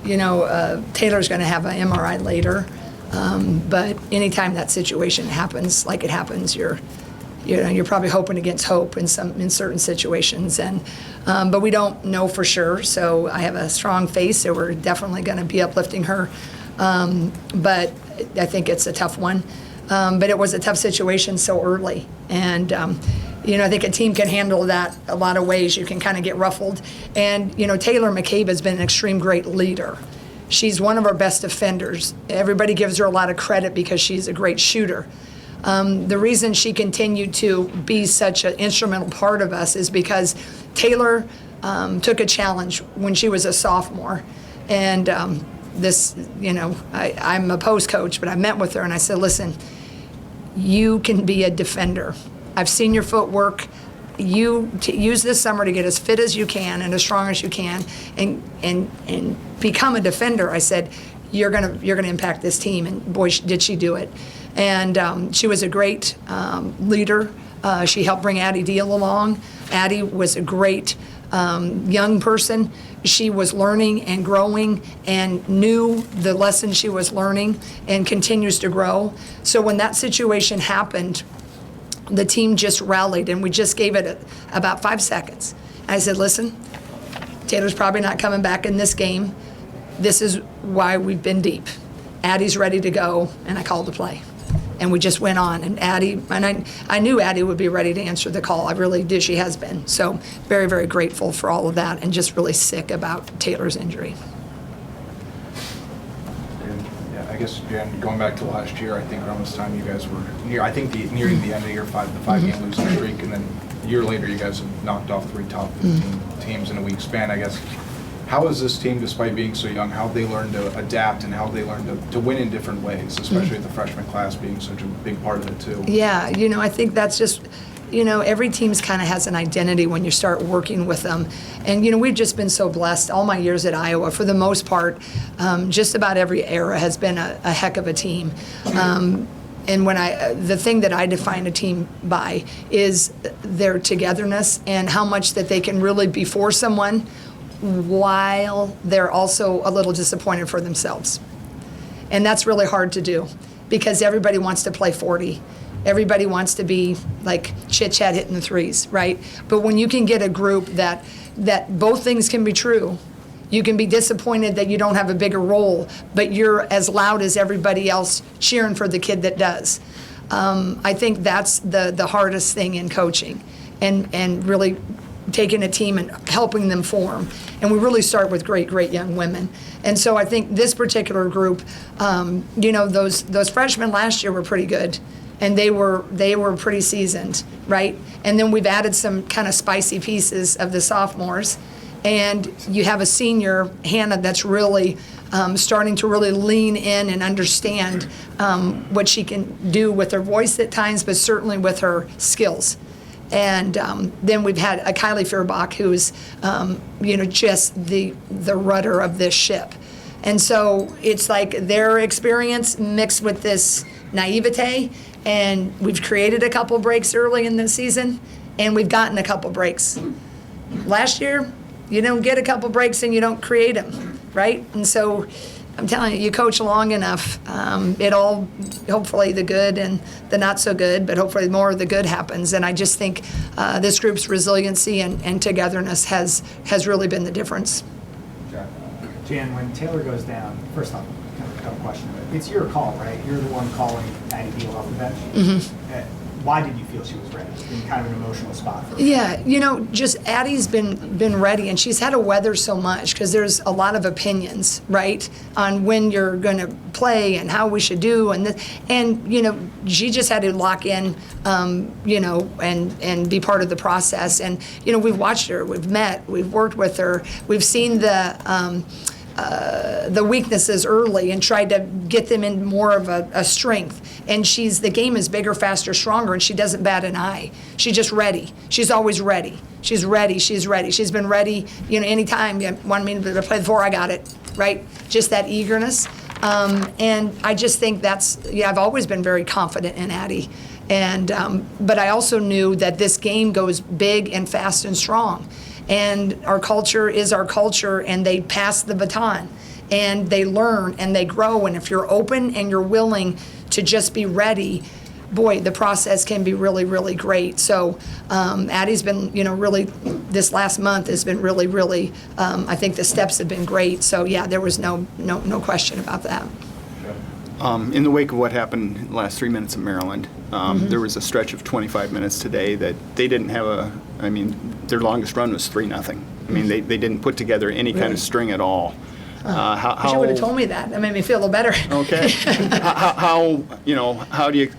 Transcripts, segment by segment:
Taylor's going to have an MRI later. But anytime that situation happens, like it happens, you're probably hoping against hope in certain situations, but we don't know for sure. So I have a strong faith, so we're definitely going to be uplifting her. But I think it's a tough one. But it was a tough situation so early, and I think a team can handle that a lot of ways. You can kind of get ruffled, and Taylor McCabe has been an extreme great leader. She's one of our best defenders. Everybody gives her a lot of credit because she's a great shooter. The reason she continued to be such an instrumental part of us is because Taylor took a challenge when she was a sophomore. And I'm a post coach, but I met with her and I said, listen, you can be a defender. I've seen your footwork. You use this summer to get as fit as you can and as strong as you can and become a defender. I said, you're gonna impact this team, and boy, did she do it. And she was a great leader. She helped bring Addie Deal along. Addie was a great young person. She was learning and growing and knew the lesson she was learning and continues to grow. So when that situation happened, the team just rallied, and we just gave it about 5 seconds. I said, listen, Taylor's probably not coming back in this game. This is why we've been deep. Addie's ready to go, and I called the play. And we just went on, and I knew Addie would be ready to answer the call. I really did. She has been. So very, very grateful for all of that, and just really sick about Taylor's injury. I guess, Jen, going back to last year, I think around this time you guys were nearing the end of your five-game losing streak, and then a year later you guys have knocked off 3 top 15 teams in a week span. I guess, how has this team, despite being so young, how have they learned to adapt and how have they learned to win in different ways, especially with the freshman class being such a big part of it too? Yeah, I think that's just, every team's kind of has an identity when you start working with them. And, we've just been so blessed. All my years at Iowa, for the most part, just about every era has been a heck of a team. And the thing that I define a team by is their togetherness and how much that they can really be for someone while they're also a little disappointed for themselves. And that's really hard to do because everybody wants to play 40. Everybody wants to be like chit-chat hitting the threes, right? But when you can get a group that both things can be true, you can be disappointed that you don't have a bigger role, but you're as loud as everybody else cheering for the kid that does. I think that's the hardest thing in coaching, and really taking a team and helping them form. And we really start with great, great young women. And so I think this particular group, those freshmen last year were pretty good. And they were pretty seasoned, right? And then we've added some kind of spicy pieces of the sophomores. And you have a senior, Hannah, that's really starting to really lean in and understand what she can do with her voice at times, but certainly with her skills. And then we've had a Kylie Feuerbach, who's, just the rudder of this ship. And so it's like their experience mixed with this naivete, and we've created a couple breaks early in the season, and we've gotten a couple breaks. Last year, you don't get a couple breaks and you don't create them, right? And so I'm telling you coach long enough, hopefully the good and the not so good, but hopefully more of the good happens. And I just think this group's resiliency and togetherness has really been the difference. Jan, when Taylor goes down, first off, kind of a dumb question, but it's your call, right? You're the one calling Addie Deal off the bench. Mm-hmm. Why did you feel she was ready? It's been kind of an emotional spot for her. Yeah, just Addie's been ready, and she's had to weather so much because there's a lot of opinions, right, on when you're going to play and how we should do, and she just had to lock in, and be part of the process. And we've watched her, we've met, we've worked with her, we've seen the weaknesses early and tried to get them in more of a strength. And the game is bigger, faster, stronger, and she doesn't bat an eye. She's just ready. She's always ready. She's ready. She's ready. She's been ready, anytime you want me to play the 4, I got it, right? Just that eagerness. And I just think I've always been very confident in Addie. And but I also knew that this game goes big and fast and strong. And our culture is our culture, and they pass the baton. and they learn and they grow. And if you're open and you're willing to just be ready, boy, the process can be really, really great. So Addie's been, really, this last month has been really, really, I think the steps have been great. So yeah, there was no question about that. In the wake of what happened in the last 3 minutes of Maryland, there was a stretch of 25 minutes today that they didn't have their longest run was 3-0. I mean, they didn't put together any kind of string at all. Wish you would have told me that. That made me feel a little better. Okay. How do you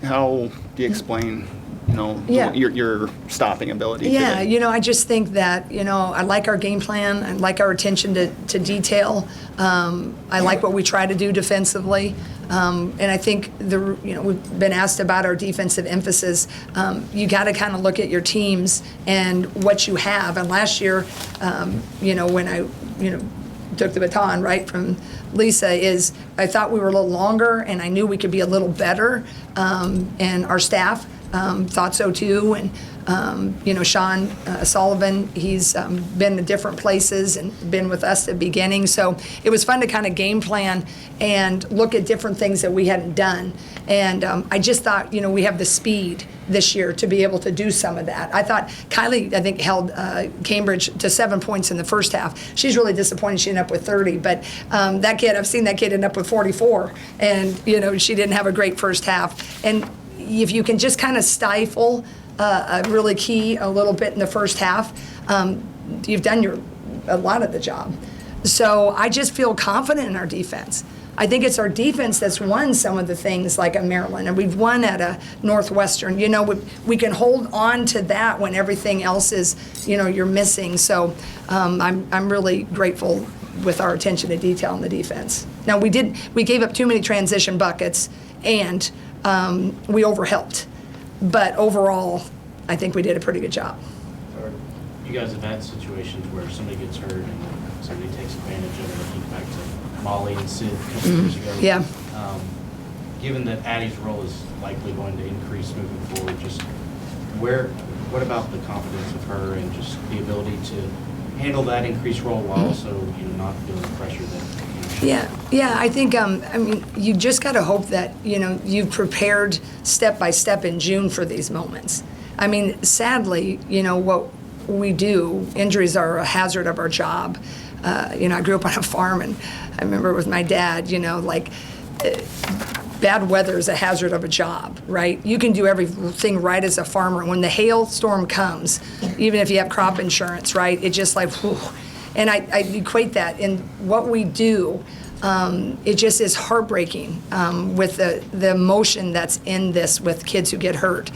explain, Yeah. your stopping ability Yeah, today? I just think that, I like our game plan. I like our attention to detail. I like what we try to do defensively. And I think we've been asked about our defensive emphasis. You got to kind of look at your teams and what you have. And last year, when I, took the baton right from Lisa, I thought we were a little longer, and I knew we could be a little better. And our staff thought so too. And Sean Sullivan, he's been in different places and been with us at the beginning. So it was fun to kind of game plan and look at different things that we hadn't done. And I just thought, we have the speed this year to be able to do some of that. I thought Kylie, held Cambridge to 7 points in the first half. She's really disappointed she ended up with 30, but that kid, I've seen that kid end up with 44, and she didn't have a great first half. And if you can just kind of stifle a really key a little bit in the first half, you've done a lot of the job. So I just feel confident in our defense. I think it's our defense that's won some of the things like at Maryland, and we've won at a Northwestern. We can hold on to that when everything else is, you're missing. So I'm really grateful with our attention to detail on the defense. Now we gave up too many transition buckets, and we overhelped. But overall, I think we did a pretty good job. You guys have had situations where somebody gets hurt and somebody takes advantage of it. I think back to Molly and Sid a couple years ago. Yeah. Given that Addie's role is likely going to increase moving forward, what about the confidence of her and just the ability to handle that increased role while also not feeling the pressure that Yeah, I think, you just got to hope that, you've prepared step by step in June for these moments. I mean, sadly, what we do, injuries are a hazard of our job. I grew up on a farm, and I remember with my dad, bad weather is a hazard of a job, right? You can do everything right as a farmer. When the hailstorm comes, even if you have crop insurance, right, it just whew. And I equate that in what we do. It just is heartbreaking with the emotion that's in this with kids who get hurt.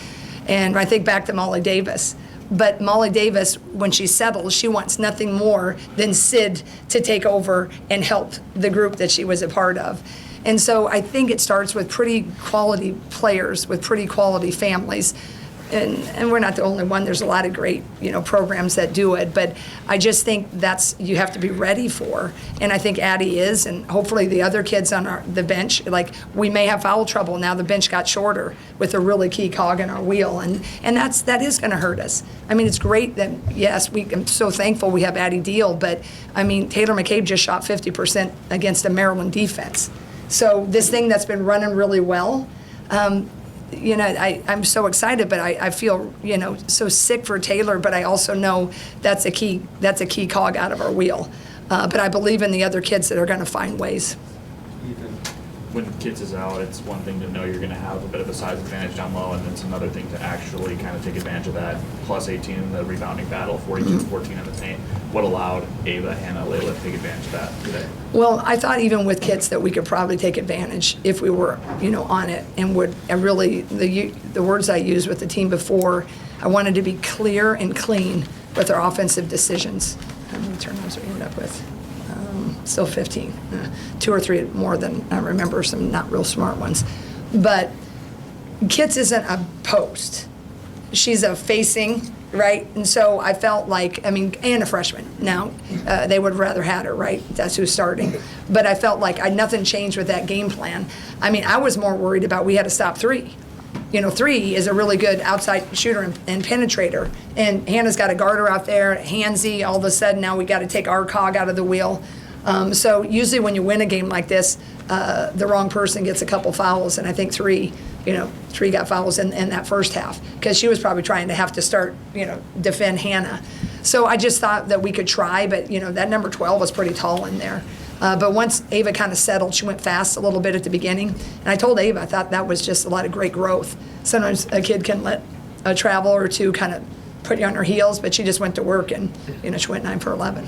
And I think back to Molly Davis. But Molly Davis, when she settles, she wants nothing more than Sid to take over and help the group that she was a part of. And so I think it starts with pretty quality players, with pretty quality families. And we're not the only one. There's a lot of great, programs that do it. But I just think you have to be ready for. And I think Addie is, and hopefully the other kids on the bench. We may have foul trouble now. The bench got shorter with a really key cog in our wheel, and that is going to hurt us. I mean, it's great that I'm so thankful we have Addie Deal, but I mean Taylor McCabe just shot 50% against a Maryland defense. So this thing that's been running really well. I'm so excited, but I feel, so sick for Taylor, but I also know that's a key cog out of our wheel. But I believe in the other kids that are going to find ways. When Kitts is out, it's one thing to know you're going to have a bit of a size advantage down low, and it's another thing to actually kind of take advantage of that. Plus 18 in the rebounding battle, 42-14 in the paint. What allowed Ava, Hannah, Layla to take advantage of that today? Well, I thought even with Kitts that we could probably take advantage if we were, on it, and the words I used with the team before, I wanted to be clear and clean with our offensive decisions. How many turnovers we ended up with? Still 15, 2 or 3 more than I remember, some not real smart ones. But Kitts isn't a post. She's a facing, right? And so I felt and a freshman. Now, they would have rather had her, right? That's who's starting. But I felt like nothing changed with that game plan. I mean, I was more worried about we had to stop 3. 3 is a really good outside shooter and penetrator. And Hannah's got a guarder out there, handsy. All of a sudden, now we got to take our cog out of the wheel. So usually when you win a game like this, the wrong person gets a couple fouls, and I think three got fouls in that first half because she was probably trying to have to start, defend Hannah. So I just thought that we could try, but, that number 12 was pretty tall in there. But once Ava kind of settled, she went fast a little bit at the beginning. And I told Ava, I thought that was just a lot of great growth. Sometimes a kid can let a travel or two kind of put you on her heels, but she just went to work and, she went 9 for 11.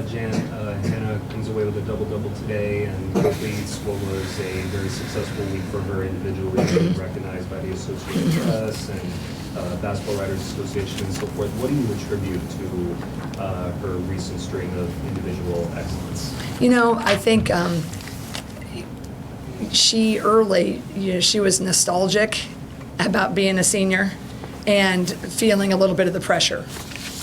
Jan, Hannah comes away with a double-double today and completes what was a very successful week for her individually, recognized by the Associated Press and Basketball Writers Association and so forth. What do you attribute to her recent string of individual excellence? I think she was nostalgic about being a senior and feeling a little bit of the pressure.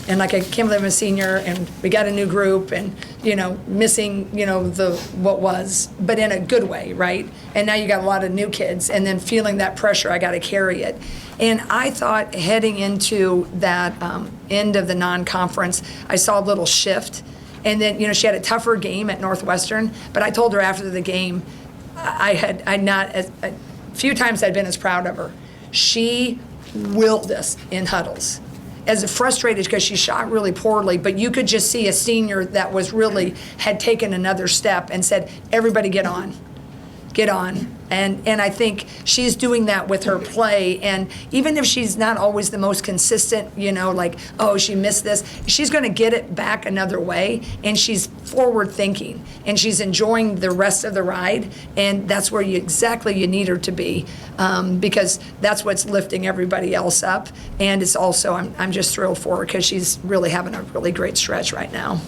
And like I can't believe I'm a senior and we got a new group and, missing, what was, but in a good way, right? And now you got a lot of new kids and then feeling that pressure, I got to carry it. And I thought heading into that end of the non-conference, I saw a little shift. And then, she had a tougher game at Northwestern, but I told her after the game, a few times I'd been as proud of her. She willed us in huddles. As frustrated because she shot really poorly, but you could just see a senior that was really had taken another step and said, everybody get on. And I think she's doing that with her play. And even if she's not always the most consistent, she missed this, she's going to get it back another way. And she's forward thinking and she's enjoying the rest of the ride. And that's where you need her to be because that's what's lifting everybody else up. And it's also, I'm just thrilled for her because she's really having a really great stretch right now.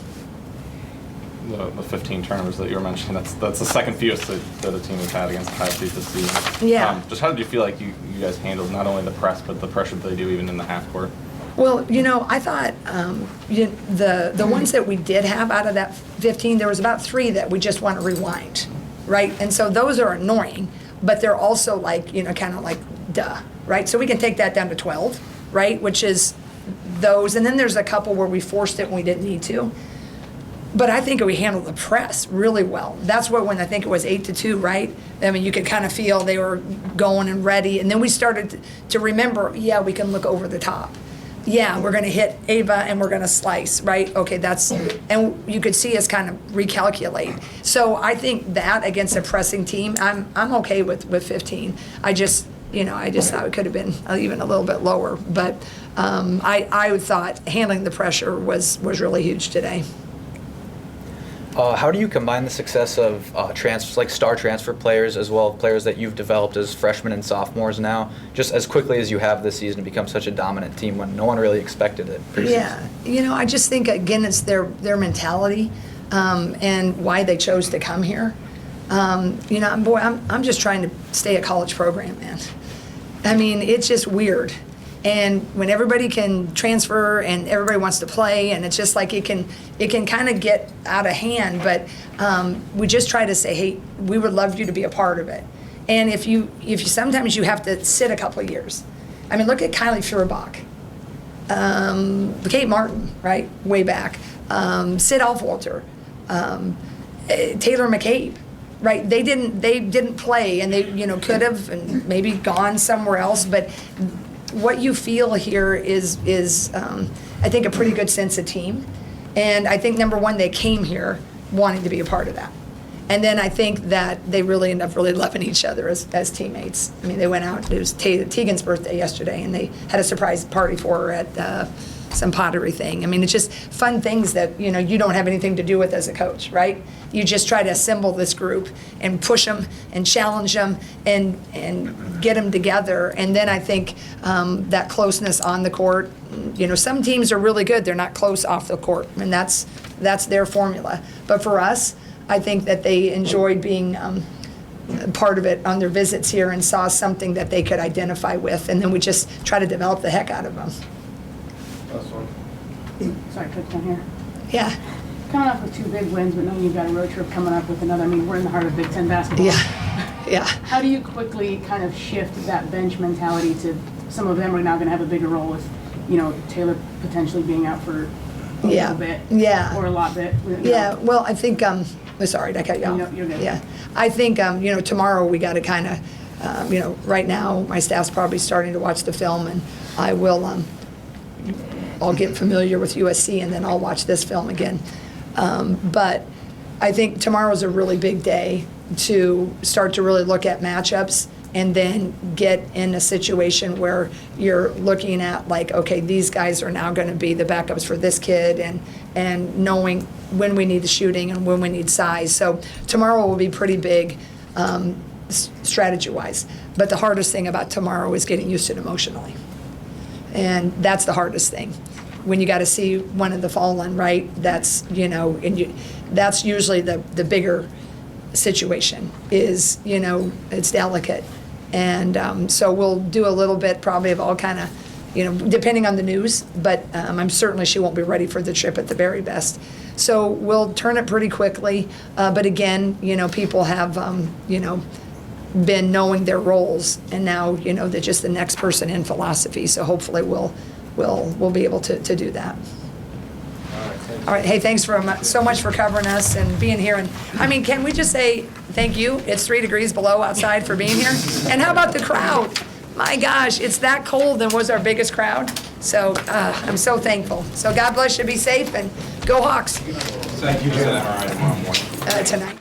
The 15 turnovers that you were mentioning, that's the second fewest that a team has had against Ohio State this season. Yeah. Just how did you feel like you guys handled not only the press, but the pressure that they do even in the half court? Well, I thought the ones that we did have out of that 15, there was about 3 that we just want to rewind, right? And so those are annoying, but they're also kind of like, duh, right? So we can take that down to 12, right? Which is those. And then there's a couple where we forced it when we didn't need to. But I think we handled the press really well. That's when I think it was 8-2, right? I mean, you could kind of feel they were going and ready. And then we started to remember, we can look over the top. Yeah, we're going to hit Ava and we're going to slice, right? Okay, and you could see us kind of recalculate. So I think that against a pressing team, I'm okay with 15. I just thought it could have been even a little bit lower. But I thought handling the pressure was really huge today. How do you combine the success of transfers, like star transfer players, as well as players that you've developed as freshmen and sophomores now, just as quickly as you have this season to become such a dominant team when no one really expected it? Yeah, I just think, again, it's their mentality and why they chose to come here. I'm just trying to stay a college program, man. I mean, it's just weird. And when everybody can transfer and everybody wants to play, and it's just like it can kind of get out of hand. But we just try to say, hey, we would love you to be a part of it. And if you sometimes you have to sit a couple of years. I mean, look at Kylie Feuerbach, Kate Martin, right, way back, Sid Alfwalter, Taylor McCabe. Right, they didn't play, and they could have and maybe gone somewhere else, but. What you feel here is I think, a pretty good sense of team. And I think, number one, they came here wanting to be a part of that. And then I think that they really end up really loving each other as teammates. I mean, they went out, it was Tegan's birthday yesterday, and they had a surprise party for her at some pottery thing. I mean, it's just fun things that, you don't have anything to do with as a coach, right? You just try to assemble this group and push them and challenge them and get them together. And then I think that closeness on the court, some teams are really good. They're not close off the court, and that's their formula. But for us, I think that they enjoyed being part of it on their visits here and saw something that they could identify with. And then we just try to develop the heck out of them. Sorry, quick one here. Yeah. Coming up with 2 big wins, but knowing you've got a road trip coming up with another. I mean, we're in the heart of Big Ten basketball. Yeah. How do you quickly kind of shift that bench mentality to some of them are now going to have a bigger role with, Taylor potentially being out for a Yeah. little bit. Yeah. Or a lot bit. Yeah, well, I think, sorry, did I cut you off? No, you're good. Yeah, I think, tomorrow we got to kind of, right now, my staff's probably starting to watch the film, and I will, I'll get familiar with USC, and then I'll watch this film again. But I think tomorrow's a really big day to start to really look at matchups and then get in a situation where you're looking at like, okay, these guys are now going to be the backups for this kid, and knowing when we need the shooting and when we need size. So tomorrow will be pretty big strategy-wise. But the hardest thing about tomorrow is getting used to it emotionally. And that's the hardest thing. When you got to see one of the fallen, right? That's, that's usually the bigger situation is, it's delicate. And so we'll do a little bit probably of all kind of, depending on the news, but I'm certainly she won't be ready for the trip at the very best. So we'll turn it pretty quickly. But again, people have, been knowing their roles, and now, they're just the next person in philosophy. So hopefully we'll be able to do that. All right, hey, thanks so much for covering us and being here. And I mean, can we just say thank you? It's 3 degrees below outside for being here. And how about the crowd? My gosh, it's that cold and was our biggest crowd. So I'm so thankful. So God bless you, be safe, and go Hawks Thank you, Jen. tonight.